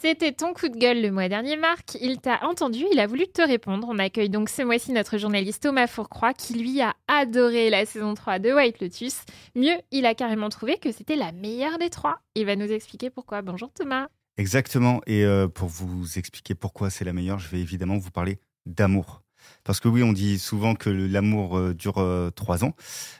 C'était ton coup de gueule le mois dernier, Marc. Il t'a entendu, il a voulu te répondre. On accueille donc ce mois-ci notre journaliste Thomas Fourcroy qui, lui, a adoré la saison 3 de White Lotus. Mieux, il a carrément trouvé que c'était la meilleure des 3. Il va nous expliquer pourquoi. Bonjour Thomas. Exactement. Et pour vous expliquer pourquoi c'est la meilleure, je vais évidemment vous parler d'amour. Parce que oui, on dit souvent que l'amour dure 3 ans.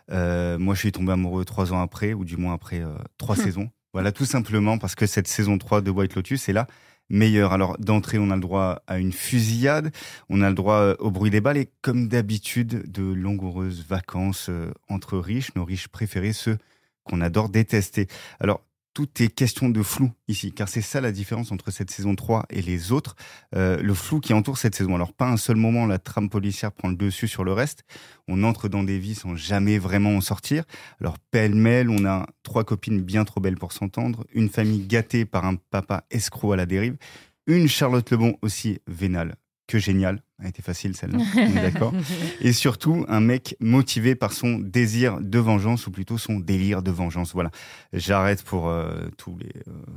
Moi, je suis tombé amoureux 3 ans après, ou du moins après 3 saisons. Voilà, tout simplement parce que cette saison 3 de White Lotus est la meilleure. Alors, d'entrée, on a le droit à une fusillade, on a le droit au bruit des balles et, comme d'habitude, de langoureuses vacances entre riches, nos riches préférés, ceux qu'on adore détester. Alors, tout est question de flou ici, car c'est ça la différence entre cette saison 3 et les autres. Le flou qui entoure cette saison. Alors, pas un seul moment, la trame policière prend le dessus sur le reste. On entre dans des vies sans jamais vraiment en sortir. Alors, pêle-mêle, on a 3 copines bien trop belles pour s'entendre, une famille gâtée par un papa escroc à la dérive, une Charlotte Lebon aussi vénale que géniale. Elle a été facile, celle-là, on est d'accord. Et surtout, un mec motivé par son désir de vengeance, ou plutôt son délire de vengeance. Voilà. J'arrête pour tous les...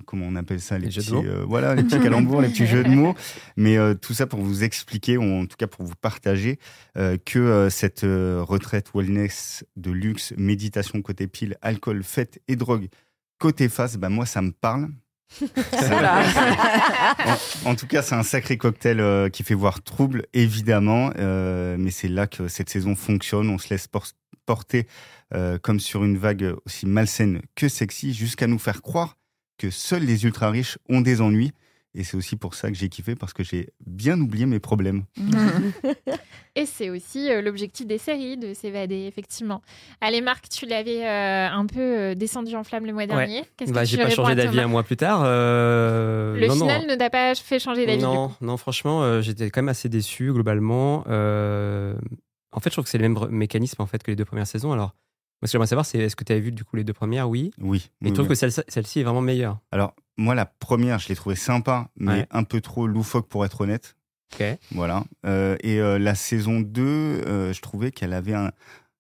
comment on appelle ça, les petits, voilà, les petits calembours, les petits jeux de mots. Mais tout ça pour vous expliquer, ou en tout cas pour vous partager, que cette retraite wellness de luxe, méditation côté pile, alcool, fête et drogue côté face, bah moi, ça me parle. En tout cas, c'est un sacré cocktail qui fait voir trouble, évidemment, mais c'est là que cette saison fonctionne. On se laisse porter comme sur une vague aussi malsaine que sexy, jusqu'à nous faire croire que seuls les ultra riches ont des ennuis. Et c'est aussi pour ça que j'ai kiffé, parce que j'ai bien oublié mes problèmes. Et c'est aussi l'objectif des séries, de s'évader, effectivement. Allez, Marc, tu l'avais un peu descendu en flamme le mois dernier. Qu'est-ce que tu j'ai pas changé d'avis un mois plus tard. Le final ne t'a pas fait changer d'avis. Non, franchement, j'étais quand même assez déçu, globalement. En fait, je trouve que c'est le même mécanisme en fait, que les 2 premières saisons. Alors, moi, ce que j'aimerais savoir, c'est est-ce que tu avais vu du coup les 2 premières? Oui. Et tu trouves que celle-ci est vraiment meilleure? Alors, moi, la première, je l'ai trouvée sympa, mais un peu trop loufoque pour être honnête. Ok. Voilà. Et la saison 2, je trouvais qu'elle avait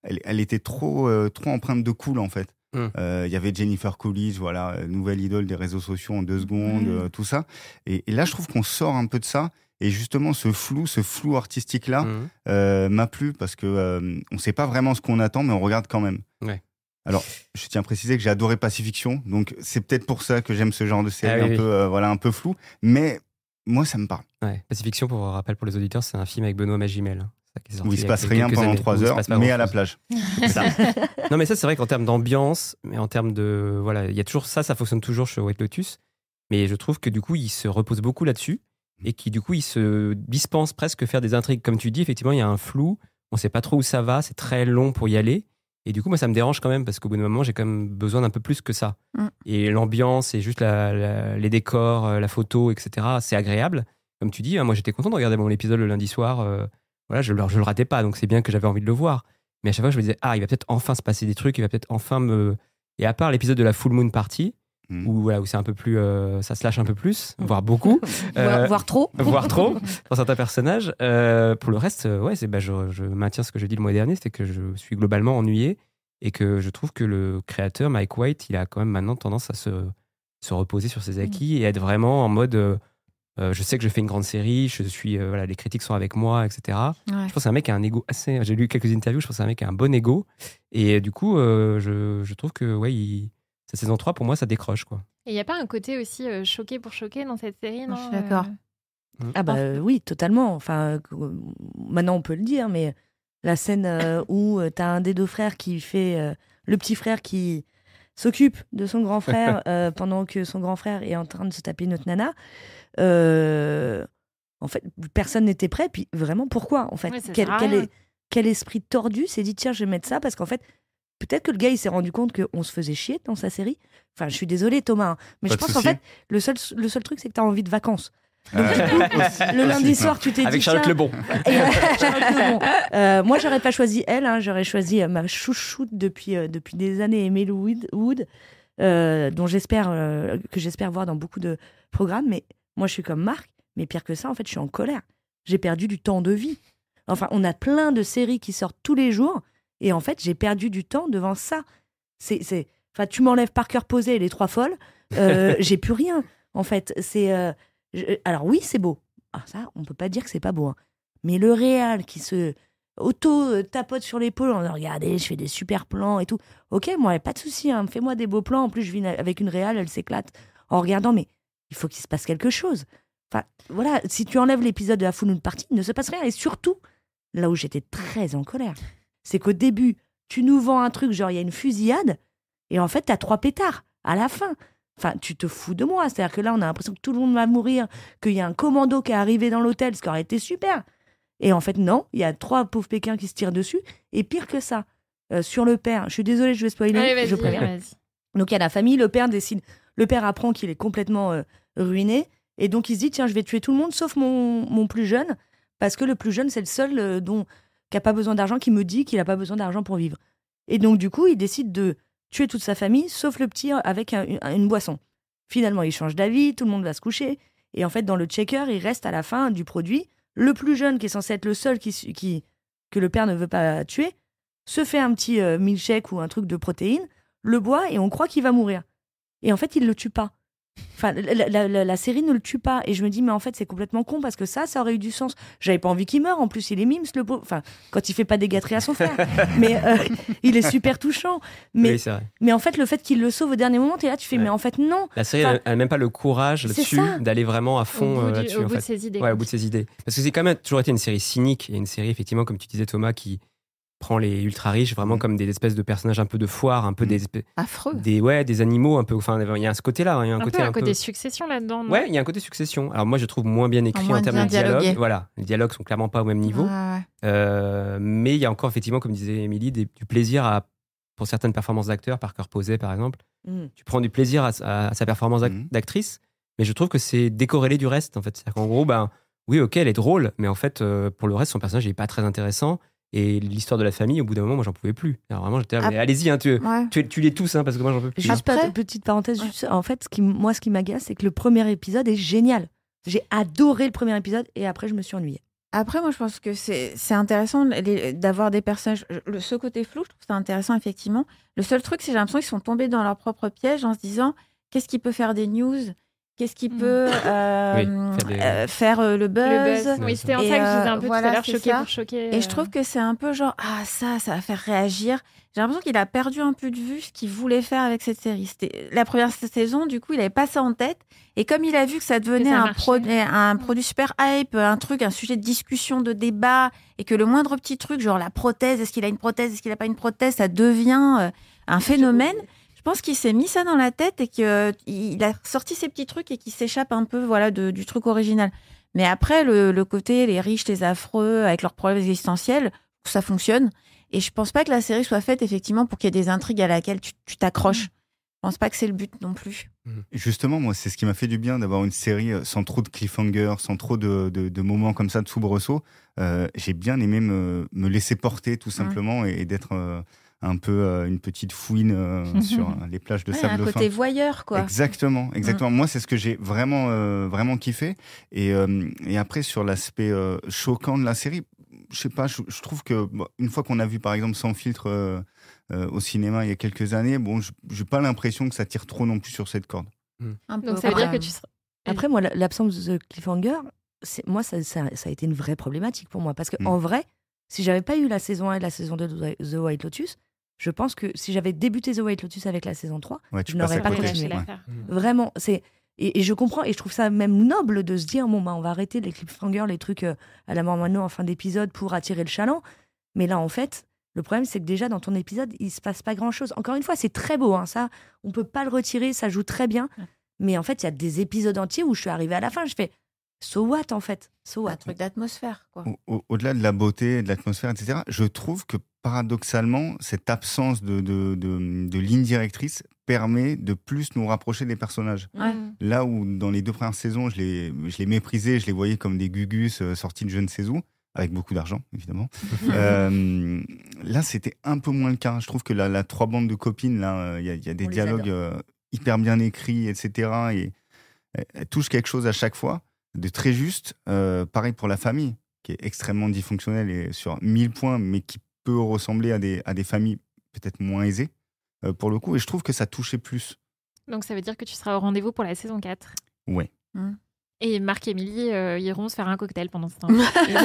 elle était trop empreinte de cool, en fait. Il y avait Jennifer Coolidge, voilà, nouvelle idole des réseaux sociaux en 2 secondes, tout ça. Et là, je trouve qu'on sort un peu de ça. Et justement, ce flou artistique-là m'a plu, parce que on sait pas vraiment ce qu'on attend, mais on regarde quand même. Ouais. Alors, je tiens à préciser que j'ai adoré Pacifiction, donc c'est peut-être pour ça que j'aime ce genre de série un peu flou, mais moi, ça me parle. Ouais. Pacifiction, pour rappel pour les auditeurs, c'est un film avec Benoît Magimel. Où il se passe rien pendant 3 heures, mais à la plage. Ça. Non, mais ça, c'est vrai qu'en termes d'ambiance, mais en termes de... Voilà, il y a toujours ça fonctionne toujours chez White Lotus, mais je trouve que du coup, il se repose beaucoup là-dessus, et qui du coup, il se dispense presque faire des intrigues. Comme tu dis, effectivement, il y a un flou, on sait pas trop où ça va, c'est très long pour y aller. Et du coup, moi, ça me dérange quand même, parce qu'au bout d'un moment, j'ai quand même besoin d'un peu plus que ça. Et l'ambiance, et juste les décors, la photo, etc., c'est agréable. Comme tu dis, moi, j'étais content de regarder l'épisode le lundi soir. Voilà, je le ratais pas, donc c'est bien que j'avais envie de le voir. Mais à chaque fois, je me disais, il va peut-être enfin se passer des trucs, il va peut-être enfin me... Et à part l'épisode de la Full Moon Party, où c'est un peu plus... ça se lâche un peu plus, voire beaucoup. Voire trop. Voire trop, pour certains personnages. Pour le reste, je maintiens ce que j'ai dit le mois dernier, c'était que je suis globalement ennuyé, et que je trouve que le créateur, Mike White, il a quand même maintenant tendance à se reposer sur ses acquis et être vraiment en mode... je sais que je fais une grande série, je suis, les critiques sont avec moi, etc. Je pense que c'est un mec qui a un ego assez... J'ai lu quelques interviews, je pense que c'est un mec qui a un bon ego. Et du coup, je trouve que cette saison 3, pour moi, ça décroche, quoi. Et il n'y a pas un côté aussi choqué pour choquer dans cette série, non? Je suis d'accord. Oui, totalement. Enfin, maintenant, on peut le dire, mais la scène où tu as un des 2 frères qui fait... le petit frère qui s'occupe de son grand frère pendant que son grand frère est en train de se taper une autre nana. En fait, personne n'était prêt. Puis vraiment, pourquoi en fait? Quel esprit tordu s'est dit tiens, je vais mettre ça parce qu'en fait, peut-être que le gars il s'est rendu compte qu'on se faisait chier dans sa série. Enfin, je suis désolée Thomas, mais je pense qu'en fait, le seul truc c'est que tu as envie de vacances. Donc, le lundi soir, tu t'es dit avec Charlotte Lebon. Moi, j'aurais pas choisi elle. J'aurais choisi ma chouchoute depuis des années, Emily Wood, dont j'espère voir dans beaucoup de programmes. Mais moi, je suis comme Marc. Mais pire que ça, en fait, je suis en colère. J'ai perdu du temps de vie. Enfin, on a plein de séries qui sortent tous les jours. Et en fait, j'ai perdu du temps devant ça. Enfin, tu m'enlèves Parker Posey et les 3 folles. J'ai plus rien. En fait, Alors oui, c'est beau. Ah, ça, on peut pas dire que c'est pas beau. Hein. Mais le réal qui se tapote sur l'épaule en disant regardez, je fais des super plans et tout. Ok, moi, pas de souci, hein, fais-moi des beaux plans. En plus, je vis avec une réal, elle s'éclate en regardant, mais il faut qu'il se passe quelque chose. Enfin, voilà, si tu enlèves l'épisode de la Full Moon Party, il ne se passe rien. Et surtout, là où j'étais très en colère, c'est qu'au début, tu nous vends un truc genre il y a une fusillade et en fait, t'as 3 pétards à la fin. Enfin, tu te fous de moi. C'est-à-dire que là, on a l'impression que tout le monde va mourir, qu'il y a un commando qui est arrivé dans l'hôtel, ce qui aurait été super. Et en fait, non, il y a 3 pauvres Pékins qui se tirent dessus. Et pire que ça, sur le père, je suis désolée, je vais spoiler, Allez, je préviens. Donc il y a la famille, le père apprend qu'il est complètement ruiné. Et donc il se dit, tiens, je vais tuer tout le monde, sauf mon plus jeune, parce que le plus jeune, c'est le seul qui n'a pas besoin d'argent, qui me dit qu'il n'a pas besoin d'argent pour vivre. Et donc du coup, il décide de tuer toute sa famille, sauf le petit avec une boisson. Finalement, il change d'avis, tout le monde va se coucher. Et en fait, dans le checker, il reste à la fin du produit. Le plus jeune, qui est censé être le seul que le père ne veut pas tuer, se fait un petit milkshake ou un truc de protéines, le boit et on croit qu'il va mourir. Et en fait, il ne le tue pas. Enfin, la série ne le tue pas. Et je me dis, mais en fait, c'est complètement con parce que ça aurait eu du sens. J'avais pas envie qu'il meure. En plus, il est mimes, le pauvre. Enfin, quand il fait pas des gâteries à son frère. Mais il est super touchant. Mais, Oui, c'est vrai. mais en fait, le fait qu'il le sauve au dernier moment, t'es là, tu fais, mais en fait, non. La série, elle n'a même pas le courage là-dessus d'aller vraiment à fond là-dessus. Au bout de ses idées. Ouais, au bout de ses idées. Parce que c'est quand même toujours été une série cynique et une série, effectivement, comme tu disais, Thomas, qui prend les ultra riches vraiment comme des espèces de personnages un peu de foire, un peu affreux. Des animaux un peu. Enfin, il y a ce côté-là. Hein, il y a un côté succession là-dedans. Non ouais, il y a un côté succession. Alors moi, je trouve moins bien écrit en termes de dialogue. Voilà, les dialogues sont clairement pas au même niveau. Mais il y a encore effectivement, comme disait Émilie, du plaisir pour certaines performances d'acteurs, Parker Posey par exemple. Tu prends du plaisir à sa performance d'actrice, mais je trouve que c'est décorrélé du reste. En fait, c'est-à-dire qu'en gros, oui, ok, elle est drôle, mais en fait, pour le reste, son personnage n'est pas très intéressant. Et l'histoire de la famille, au bout d'un moment, moi, j'en pouvais plus. Alors vraiment, j'étais là, mais allez-y, hein, tu les tous, hein, parce que moi, j'en peux plus. Juste petite parenthèse, en fait, ce qui m'agace, c'est que le premier épisode est génial. J'ai adoré le premier épisode et après, je me suis ennuyée. Après, moi, je pense que c'est intéressant d'avoir des personnages. Ce côté flou, je trouve ça intéressant, effectivement. Le seul truc, c'est que j'ai l'impression qu'ils sont tombés dans leur propre piège en se disant qu'est-ce qui peut faire des news ? Qu'est-ce qui peut faire le buzz. Oui, c'était en ça que je disais un peu tout à l'heure, choqué pour choquer. Et je trouve que c'est un peu genre, ça va faire réagir. J'ai l'impression qu'il a perdu un peu de vue ce qu'il voulait faire avec cette série. C'était la première saison, du coup, il avait pas ça en tête. Et comme il a vu que ça devenait un produit super hype, un sujet de discussion, de débat, et que le moindre petit truc, genre la prothèse, est-ce qu'il a une prothèse, est-ce qu'il a pas une prothèse, ça devient un phénomène. Je pense qu'il s'est mis ça dans la tête et qu'il a sorti ces petits trucs et qu'il s'échappe un peu du truc original. Mais après, le côté les riches, les affreux, avec leurs problèmes existentiels, ça fonctionne. Et je pense pas que la série soit faite effectivement pour qu'il y ait des intrigues à laquelle tu t'accroches. Je pense pas que c'est le but non plus. Justement, moi, c'est ce qui m'a fait du bien d'avoir une série sans trop de cliffhanger, sans trop de moments comme ça de soubresauts. J'ai bien aimé me laisser porter tout simplement et d'être... un peu une petite fouine sur les plages de sable fin. Un côté voyeur, quoi. Exactement. Moi, c'est ce que j'ai vraiment kiffé. Et après, sur l'aspect choquant de la série, je sais pas, je trouve que une fois qu'on a vu, par exemple, Sans filtre au cinéma il y a quelques années, j'ai pas l'impression que ça tire trop non plus sur cette corde. Donc ça veut dire que tu seras... Après, moi, l'absence de cliffhanger, moi, ça a été une vraie problématique pour moi. Parce qu'en vrai, si j'avais pas eu la saison 1 et la saison 2 de The White Lotus, je pense que si j'avais débuté The White Lotus avec la saison 3, je n'aurais pas continué. Vraiment, et je comprends, et je trouve ça même noble de se dire, on va arrêter les cliffhangers, les trucs à la Mormano en fin d'épisode pour attirer le chaland. Mais là, en fait, le problème, c'est que déjà, dans ton épisode, il se passe pas grand-chose. Encore une fois, c'est très beau, hein, ça, on peut pas le retirer, ça joue très bien. Mais en fait, il y a des épisodes entiers où je suis arrivée à la fin, je fais... So what, en fait? So what? Un truc d'atmosphère, quoi. Au-delà de la beauté, de l'atmosphère, etc., je trouve que paradoxalement, cette absence de ligne directrice permet de plus nous rapprocher des personnages. Là où, dans les 2 premières saisons, je les méprisais, je les voyais comme des gugus sortis de je ne sais où, avec beaucoup d'argent, évidemment. Là, c'était un peu moins le cas. Je trouve que la 3 bandes de copines, là, il y a des dialogues hyper bien écrits, etc., et elles touchent quelque chose à chaque fois, de très juste. Pareil pour la famille, qui est extrêmement dysfonctionnelle et sur 1000 points, mais qui peut ressembler à des familles peut-être moins aisées, pour le coup. Et je trouve que ça touchait plus. Donc ça veut dire que tu seras au rendez-vous pour la saison 4. Ouais. Et Marc et Émilie iront se faire un cocktail pendant ce temps.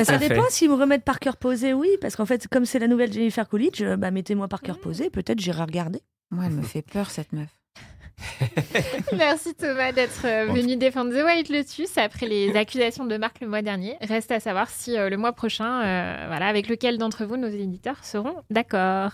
Ça dépend s'ils me remettent Parker Posey, oui. Parce qu'en fait, comme c'est la nouvelle Jennifer Coolidge, mettez-moi Parker Posey, peut-être j'irai regarder. Moi, elle me fait peur, cette meuf. Merci Thomas d'être venu défendre The White Lotus après les accusations de Marc le mois dernier. Reste à savoir si le mois prochain, avec lequel d'entre vous nos éditeurs seront d'accord.